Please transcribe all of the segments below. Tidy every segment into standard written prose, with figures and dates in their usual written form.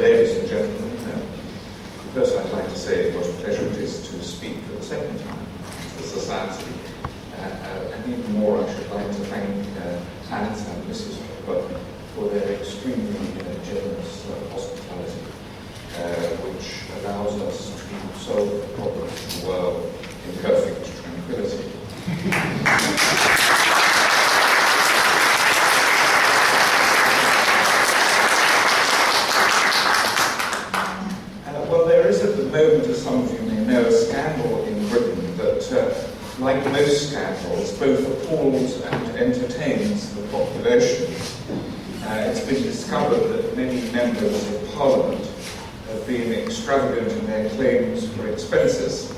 Ladies and gentlemen, first I'd like to say what a pleasure it is to speak for the second time to the Society. And even more, I should like to thank Hans and Mrs. Hoppe for their extremely generous hospitality, which allows us to solve the problems of the world in perfect tranquility. Well, there is at the moment, as some of you may know, a scandal in Britain that, like most scandals, both appalls and entertains the population. It's been discovered that many members of Parliament have been extravagant in their claims for expenses.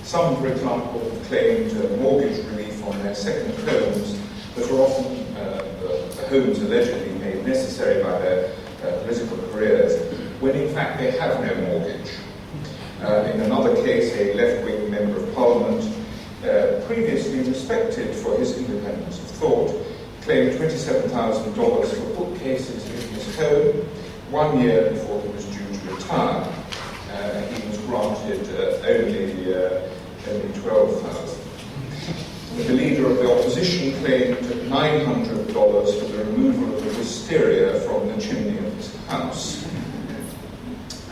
Some, for example, have claimed mortgage relief on their second homes that are often the homes allegedly made necessary by their political careers, when in fact they have no mortgage. In another case, a left-wing member of Parliament, previously respected for his independence of thought, claimed $27,000 for bookcases in his home 1 year before he was due to retire. He was granted only $12,000. The leader of the opposition claimed $900 for the removal of the wisteria from the chimney of his house.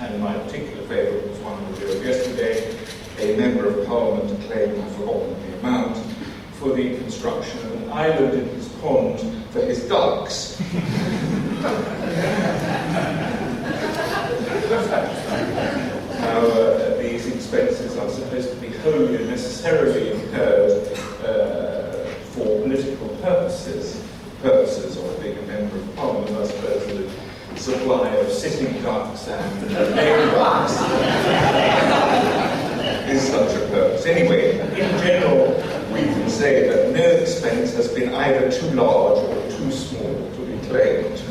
And my particular favourite was one we did yesterday. A member of Parliament claimed, I've forgotten the amount, for the construction of an island in his pond for his ducks. Now, these expenses are supposed to be wholly and necessarily incurred for political purposes of being a member of Parliament, I suppose, the supply of sitting ducks and name ducks is such a purpose. Anyway, in general, we can say that no expense has been either too large or too small to be claimed.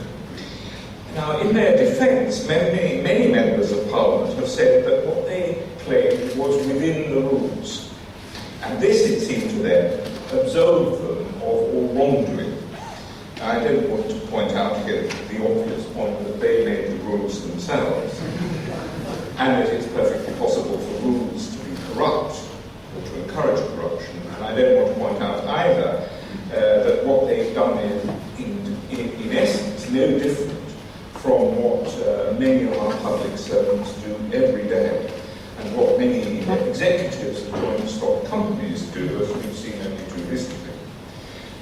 Now, in their defence, many members of Parliament have said that what they claimed was within the rules. And this, it seemed to them, absolved them of all wrongdoing. I don't want to point out again the obvious point that they made the rules themselves, and that it's perfectly possible for rules to be corrupt or to encourage corruption. And I don't want to point out either that what they've done in essence no different from what many of our public servants do every day, and what many executives of joint stock companies do, as we've seen only too recently.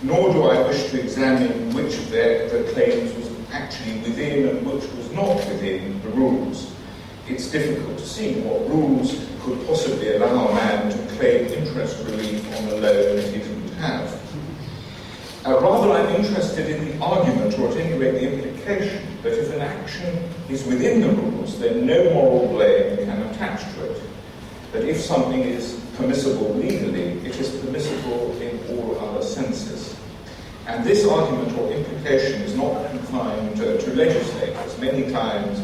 Nor do I wish to examine which of their claims was actually within and which was not within the rules. It's difficult to see what rules could possibly allow a man to claim interest relief on a loan that he didn't have. Rather, I'm interested in the argument, or at any rate the implication, that if an action is within the rules, then no moral blame can attach to it. That if something is permissible legally, it is permissible in all other senses. And this argument or implication is not confined to legislators. Many times,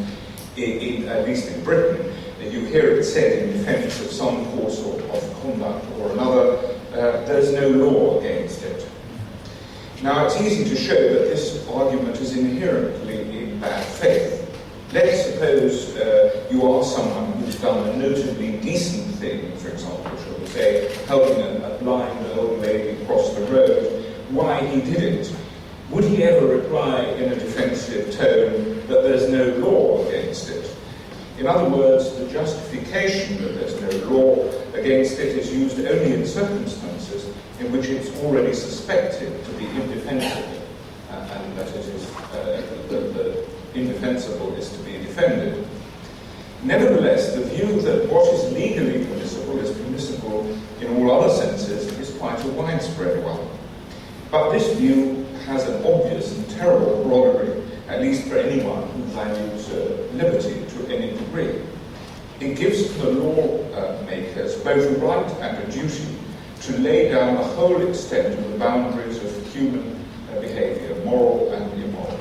at least in Britain, you hear it said in defence of some course of conduct or another, there's no law against it. Now, it's easy to show that this argument is inherently in bad faith. Let's suppose you are someone who's done a notably decent thing, for example, shall we say, helping a blind old lady cross the road, why he did it. Would he ever reply in a defensive tone that there's no law against it? In other words, the justification that there's no law against it is used only in circumstances in which it's already suspected to be indefensible, and that it is the indefensible is to be defended. Nevertheless, the view that what is legally permissible is permissible in all other senses is quite a widespread one. But this view has an obvious and terrible corollary, at least for anyone who values liberty to any degree. It gives to the lawmakers both a right and a duty to lay down the whole extent of the boundaries of human behaviour, moral and immoral.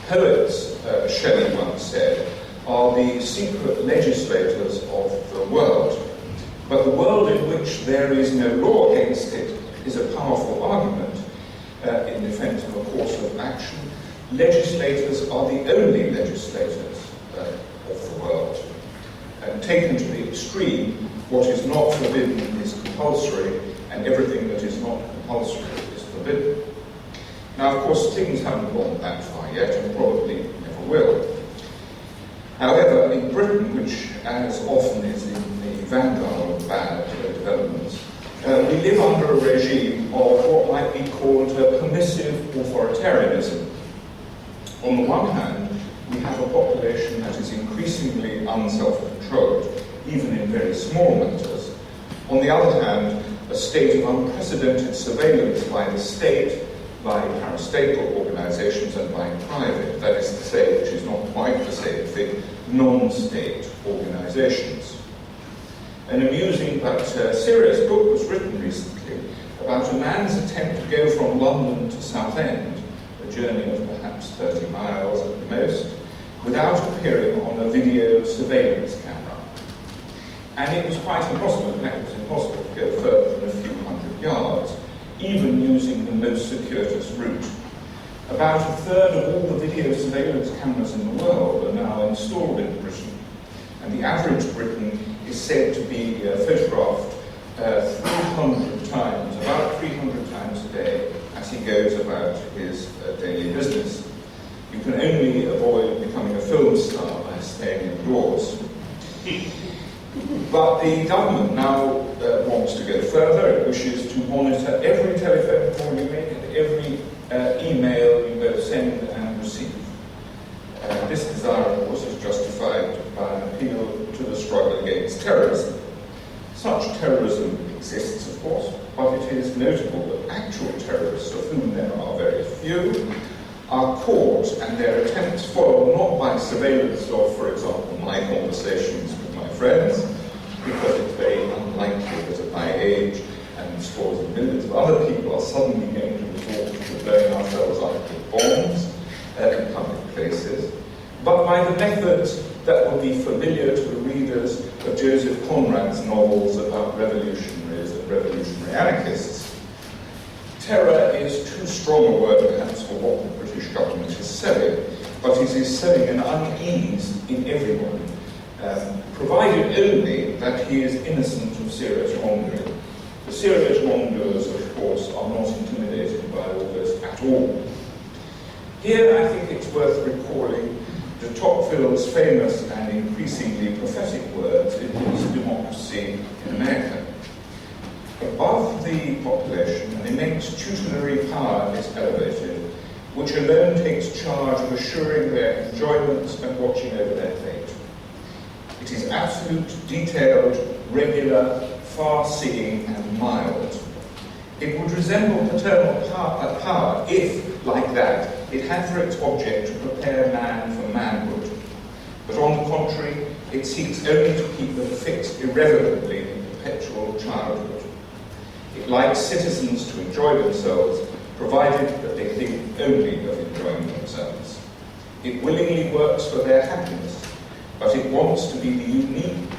Poets, Shelley once said, are the secret legislators of the world. But the world in which there is no law against it is a powerful argument in defence of a course of action. Legislators are the only legislators the extreme, what is not forbidden is compulsory, and everything that is not compulsory is forbidden. Now, of course, things haven't gone that far yet, and probably never will. However, in Britain, which as often is in the vanguard of bad developments, we live under a regime of what might be called permissive authoritarianism. On the one hand, we have a population that is increasingly unself-controlled, even in very small matters. On the other hand, a state of unprecedented surveillance by the state, by parastatal organizations, and by private, that is to say, which is not quite the same thing, non-state organizations. An amusing but serious book was written recently about a man's attempt to go from London to Southend, a journey of perhaps 30 miles at the most, without appearing on a video surveillance camera. And it was quite impossible, in fact it was impossible to go further than a few hundred yards, even using the most circuitous route. About a third of all the video surveillance cameras in the world are now installed in Britain, and the average Briton is said to be photographed 300 times, about 300 times a day, as he goes about his daily business. You can only avoid becoming a film star by staying indoors. But the government now wants to go further. It wishes to monitor every telephone call you make and every email you both send and receive. This desire, of course, is justified by an appeal to the struggle against terrorism. Such terrorism exists, of course, but it is notable that actual terrorists, of whom there are very few, are caught and their attempts followed not by surveillance of, for example, my conversations with my friends, because it's very unlikely that at my age and scores of millions of other people are suddenly going to resort to blowing ourselves up with bombs in public places, but by the methods that will be familiar to the readers of Joseph Conrad's novels about revolutionaries and revolutionary anarchists. Terror is too strong a word, perhaps, for what the British government is selling, but it is selling an unease in everyone, provided only that he is innocent of serious wrongdoing. The serious wrongdoers, of course, are not intimidated by all this at all. Here, I think it's worth recalling de Tocqueville's famous and increasingly prophetic words in his Democracy in America. Above the population, an immense tutelary power is elevated, which alone takes charge of assuring their enjoyments and watching over their fate. It is absolute, detailed, regular, far-seeing, and mild. It would resemble paternal power if, like that, it had for its object to prepare man for manhood. But on the contrary, it seeks only to keep them fixed irrevocably in perpetual childhood. It likes citizens to enjoy themselves, provided that they think only of enjoying themselves. It willingly works for their happiness, but it wants to be the unique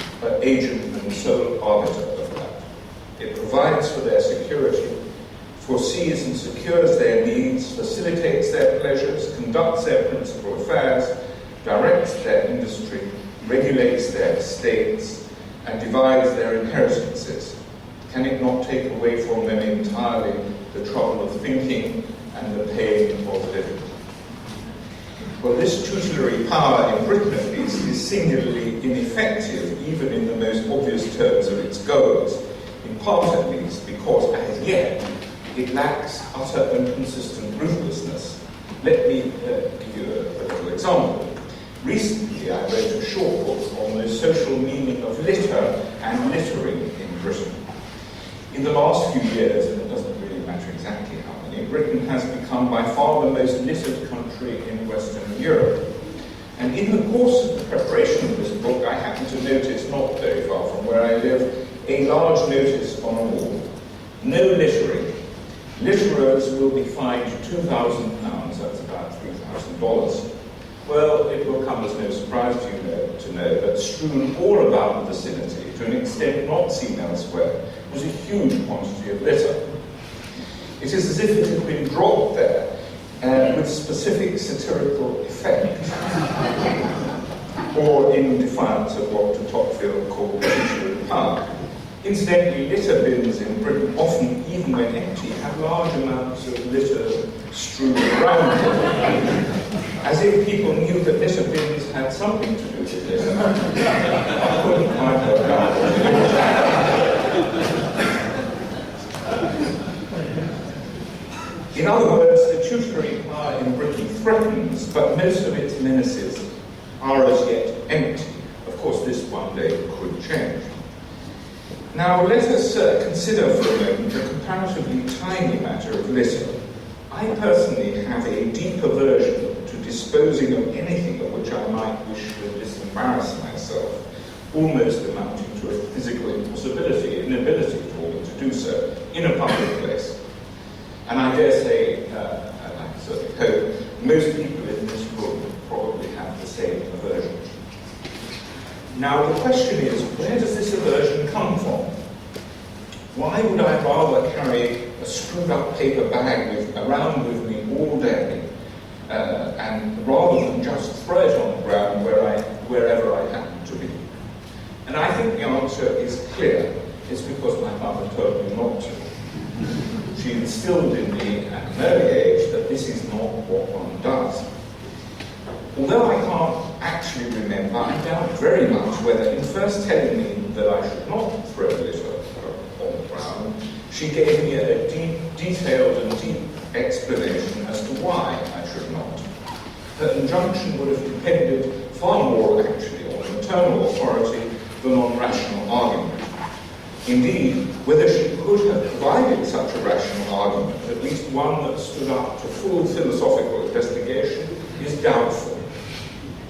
agent and sole arbiter of that. It provides for their security, foresees and secures their needs, facilitates their pleasures, conducts their principal affairs, directs their industry, regulates their estates, and divides their inheritances. Can it not take away from them entirely the trouble of thinking and the pain of living? Well, this tutelary power in Britain, at least, is singularly ineffective, even in the most obvious terms of its goals, in part at least because, as yet, it lacks utter and consistent ruthlessness. Let me give you a little example. Recently, I wrote a short book on the social meaning of litter and littering in Britain. In the last few years, and it doesn't really matter exactly how many, Britain has become by far the most littered country in Western Europe. And in the course of the preparation of this book, I happened to notice, not very far from where I live, a large notice on a wall. No littering. Litterers will be fined £2,000, that's about $3,000. Well, it will come as no surprise to you to know that strewn all about the vicinity, to an extent not seen elsewhere, was a huge quantity of litter. It is as if it had been dropped there with specific satirical effect. or in defiance of what de Tocqueville called the of power. Incidentally, litter bins in Britain often, even when empty, have large amounts of litter strewn around them, as if people knew that litter bins had something to do with this. I couldn't quite work out what it was. In other words, the tutelary power in Britain threatens, but most of its menaces are as yet empty. Of course, this one day could change. Now, let us consider for a moment the comparatively tiny matter of litter. I personally have a deep aversion to disposing of anything of which I might wish to disembarrass myself, almost amounting to a physical impossibility, inability for me to do so in a public place. And I dare say, I certainly hope, most people in this room probably have the same aversion. Now, the question is, where does this aversion come from? Why would I rather carry a screwed-up paper bag around with me all day, and rather than just throw it on the ground wherever I happen to be? And I think the answer is clear. It's because my mother told me not to. She instilled in me at an early age that this is not what one does. Although I can't actually remember, I doubt very much whether in first telling me that I should not throw litter on the ground, she gave me a detailed and deep explanation as to why I should not. Her injunction would have depended far more actually on maternal authority than on rational argument. Indeed, whether she could have provided such a rational argument, at least one that stood up to full philosophical investigation, is doubtful.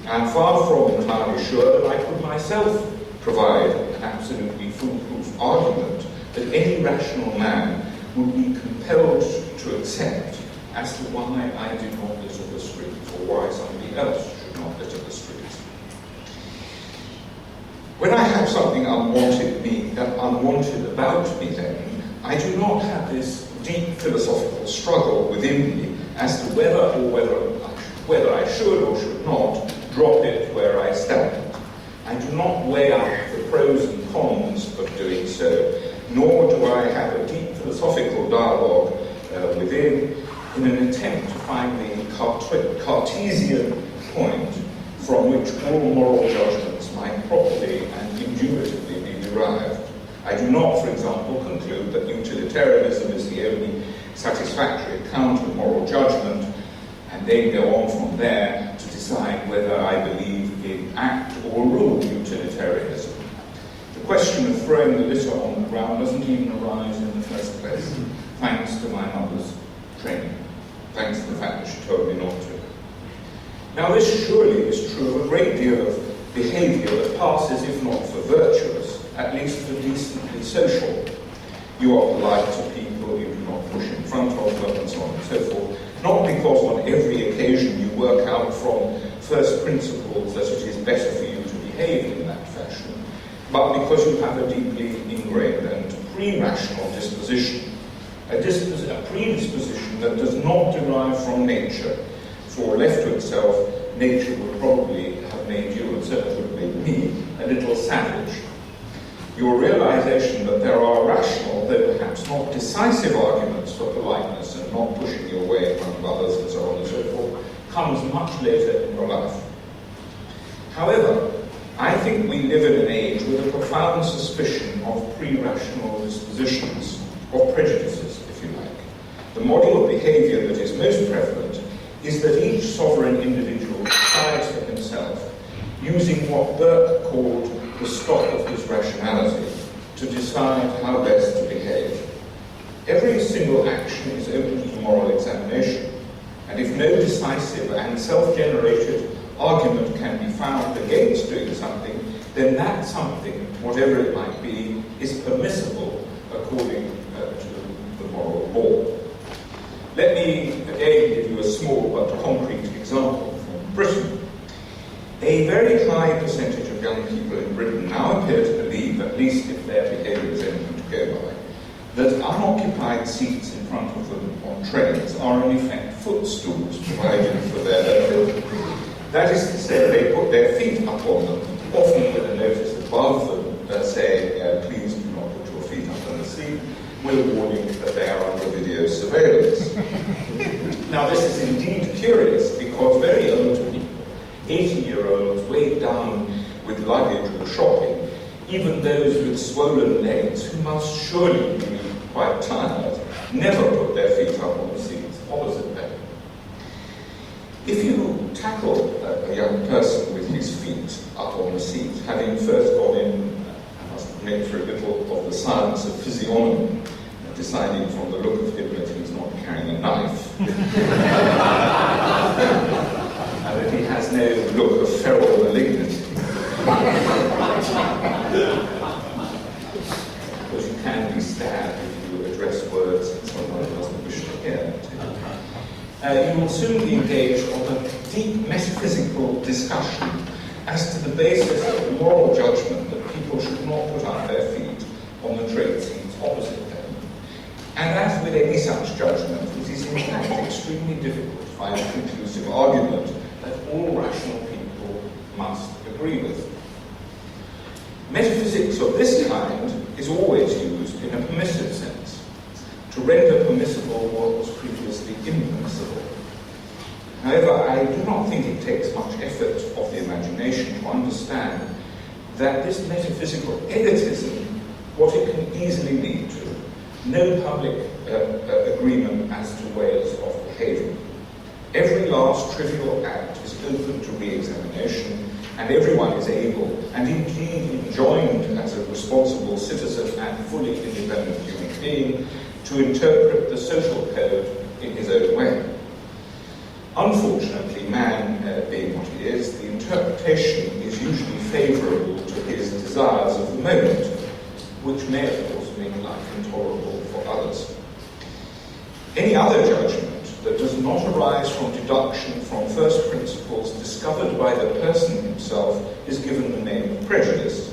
I'm far from entirely sure that I could myself provide an absolutely foolproof argument that any rational man would be compelled to accept as to why I did not litter the streets, or why somebody else should not litter the streets. When I have something unwanted about me, then, I do not have this deep philosophical struggle within me as to whether I should or should not drop it where I stand. I do not weigh up the pros and cons of doing so, nor do I have a deep philosophical dialogue within in an attempt to find the Cartesian point from which all moral judgments might properly and intuitively be derived. I do not, for example, conclude that utilitarianism is the only satisfactory account of moral judgment, and then go on from there to decide whether I believe in act or rule utilitarianism. The question of throwing the litter on the ground doesn't even arise in the first place, thanks to my mother's training, thanks to the fact that she told me not to. Now, this surely is true of a great deal of behaviour that passes, if not for virtuous, at least for decently social. You are polite to people, you do not push in front of them, and so on and so forth. Not because on every occasion you work out from first principles that it is better for you to behave in that fashion, but because you have a deeply ingrained and pre-rational disposition, a predisposition that does not derive from nature. For left to itself, nature would probably have made you, and certainly would have made me, a little savage. Your realization that there are rational, though perhaps not decisive arguments for politeness and not pushing your way in front of others and so on and so forth, comes much later in your life. However, I think we live in an age with a profound suspicion of pre-rational dispositions, of prejudices, if you like. The model of behavior that is most prevalent is that each sovereign individual decides for himself, using what Burke called the stock of his rationality, to decide how best to behave. Every single action is open to moral examination, and if no decisive and self-generated argument can be found against doing something, then that something, whatever it might be, is permissible according to the moral law. Let me again give you a small but concrete example from Britain. A very high percentage of young people in Britain now appear to believe, at least if their behaviour is anything to go by, that unoccupied seats in front of them on trains are in effect footstools provided for their benefit. That is to say, they put their feet up on them, often with a notice above them saying, please do not put your feet up on the seat, with a warning that they are under video surveillance. Now this is indeed curious because very old people, 80-year-olds weighed down with luggage or shopping, even those with swollen legs who must surely be quite tired, never put their feet up on the seats opposite them. If you tackle a young person with his feet up on the seat, having first gone in, I must admit, through a little of the science of physiognomy, deciding from the look of him that he's not carrying a knife, and that he has no look of feral malignancy, because you can be stabbed if you address words that someone doesn't wish to hear. You will soon be engaged on a deep metaphysical discussion as to the basis of the moral judgment that people should not put up their feet on the train seats opposite them. And as with any such judgment, it is in fact extremely difficult to find a conclusive argument that all rational people must agree with. Metaphysics of this kind is always used in a permissive sense, to render permissible what was previously impermissible. However, I do not think it takes much effort of the imagination to understand that this metaphysical egotism, what it can easily lead to, no public agreement as to ways of behaving. Every last trivial act is open to re-examination, and everyone is able, and indeed enjoined as a responsible citizen and fully independent human being, to interpret the social code in his own way. Unfortunately, man being what he is, the interpretation is usually favourable to his desires of the moment, which may, of course, make life intolerable for others. Any other judgment that does not arise from deduction from first principles discovered by the person himself is given the name of prejudice,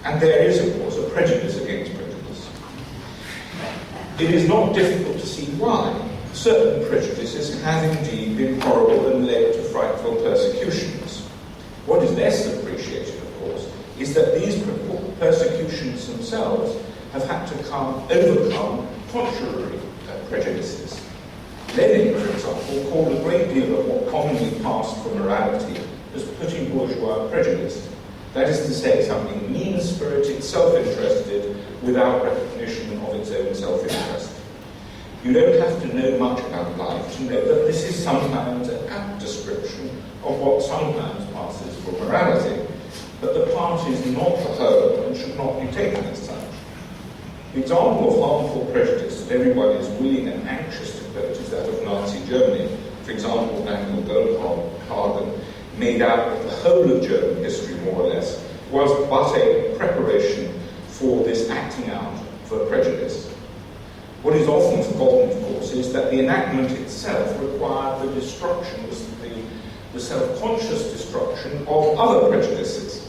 and there is, of course, a prejudice against prejudice. It is not difficult to see why certain prejudices have indeed been horrible and led to frightful persecutions. What is less appreciated, of course, is that these persecutions themselves have had to overcome contrary prejudices. Lenin, for example, called a great deal of what commonly passed for morality as petit bourgeois prejudice. That is to say, something mean-spirited, self-interested, without recognition of its own self-interest. You don't have to know much about life to know that this is sometimes an apt description of what sometimes passes for morality, but the part is not the whole and should not be taken as such. The example of harmful prejudice that everyone is willing and anxious to quote is that of Nazi Germany. For example, Daniel Goldhagen made out that the whole of German history, more or less, was but a preparation for this acting out of a prejudice. What is often forgotten, of course, is that the enactment itself required the destruction, the self-conscious destruction of other prejudices.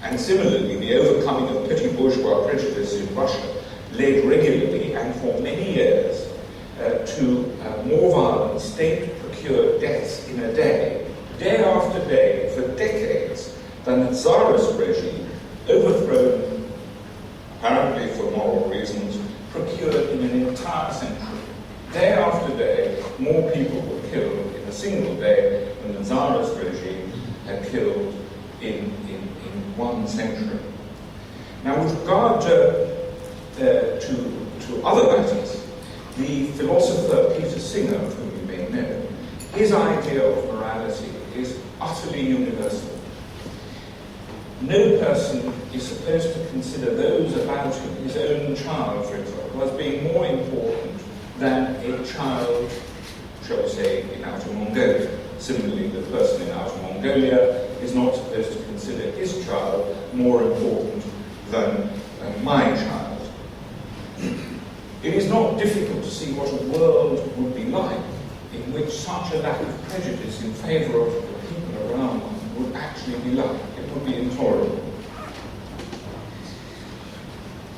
And similarly, the overcoming of petit bourgeois prejudice in Russia led regularly and for many years to more violent state-procured deaths in a day after day, for decades, than the Tsarist regime, overthrown apparently for moral reasons, procured in an entire century. Day after day, more people were killed in a single day than the Tsarist regime had killed in one century. Now, with regard to other matters, the philosopher Peter Singer, whom you may know, his idea of morality is utterly universal. No person is supposed to consider those about him, his own child, for example, as being more important than a child, shall we say, in Outer Mongolia. Similarly, the person in Outer Mongolia is not supposed to consider his child more important than my child. It is not difficult to see what a world would be like in which such a lack of prejudice in favour of the people around one would actually be like. It would be intolerable.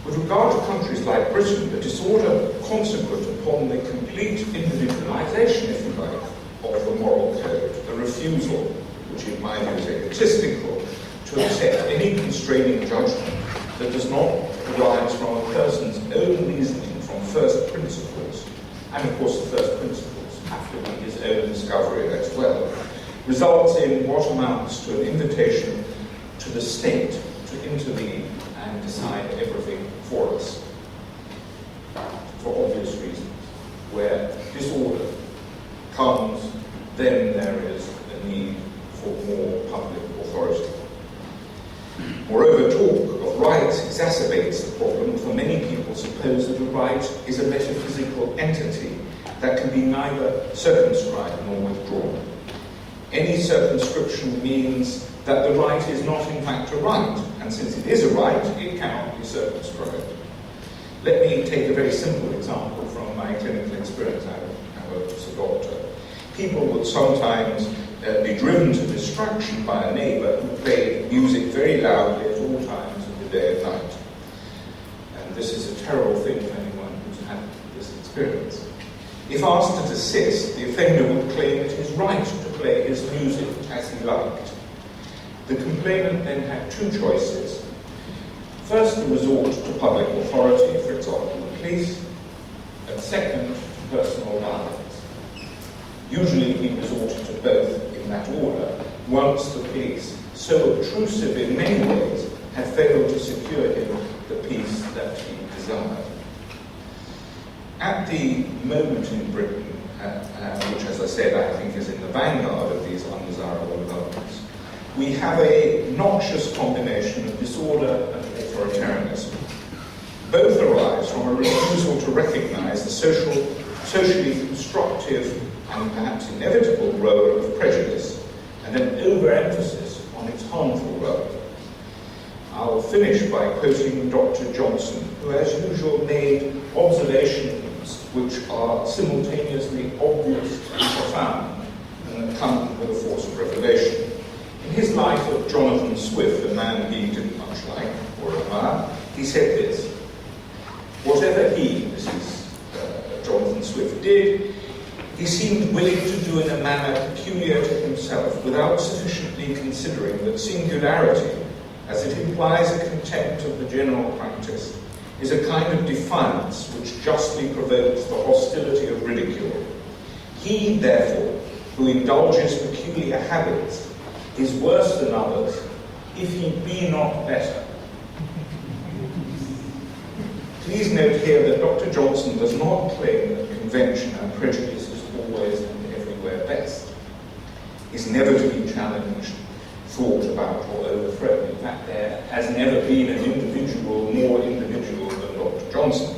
With regard to countries like Britain, the disorder consequent upon the complete individualisation, if you like, of the moral code, the refusal which in my view is egotistical, to accept any constraining judgment that does not arise from a person's own reasoning from first principles, and of course the first principles have to be his own discovery as well, results in what amounts to an invitation to the state to intervene and decide everything for us, for obvious reasons. Where disorder comes, then there is a need for more public authority. Moreover, talk of rights exacerbates the problem, for many people suppose that a right is a metaphysical entity that can be neither circumscribed nor withdrawn. Any circumscription means that the right is not in fact a right, and since it is a right, it cannot be circumscribed. Let me take a very simple example from my clinical experience. I work as a doctor. People would sometimes be driven to distraction by a neighbour who played music very loudly at all times of the day and night. And this is a terrible thing for anyone who's had this experience. If asked to desist, the offender would claim it his right to play his music as he liked. The complainant then had two choices. First, the resort to public authority, for example, the police, and second, to personal violence. Usually he resorted to both in that order, once the police, so obtrusive in many ways, had failed to secure him the peace that he desired. At the moment in Britain, which as I said I think is in the vanguard of these undesirable developments, we have a noxious combination of disorder and authoritarianism. Both arise from a refusal to recognize the socially constructive and perhaps inevitable role of prejudice, and an overemphasis on its harmful role. I'll finish by quoting Dr. Johnson, who as usual made observations which are simultaneously obvious and profound, and that come with a force of revelation. In his life of Jonathan Swift, a man he didn't much like or admire, he said this: whatever he, this is Jonathan Swift, did, he seemed willing to do in a manner peculiar to himself, without sufficiently considering that singularity, as it implies a contempt of the general practice, is a kind of defiance which justly provokes the hostility of ridicule. He, therefore, who indulges peculiar habits, is worse than others, if he be not better. Please note here that Dr. Johnson does not claim that convention and prejudice is always and everywhere best. Is never to be challenged, thought about, or overthrown. In fact, there has never been an individual more individual than Dr. Johnson.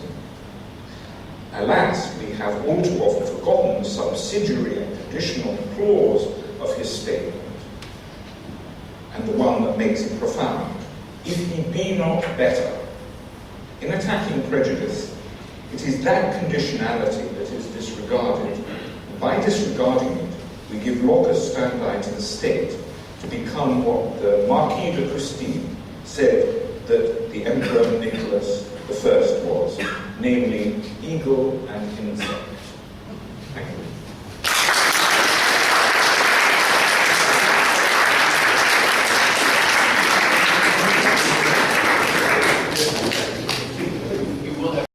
Alas, we have all too often forgotten the subsidiary and additional clause of his statement, and the one that makes it profound. If he be not better. In attacking prejudice, it is that conditionality that is disregarded. And by disregarding it, we give locus standi to the state to become what the Marquis de Christine said that the Emperor Nicholas I was, namely eagle and insect. Thank you.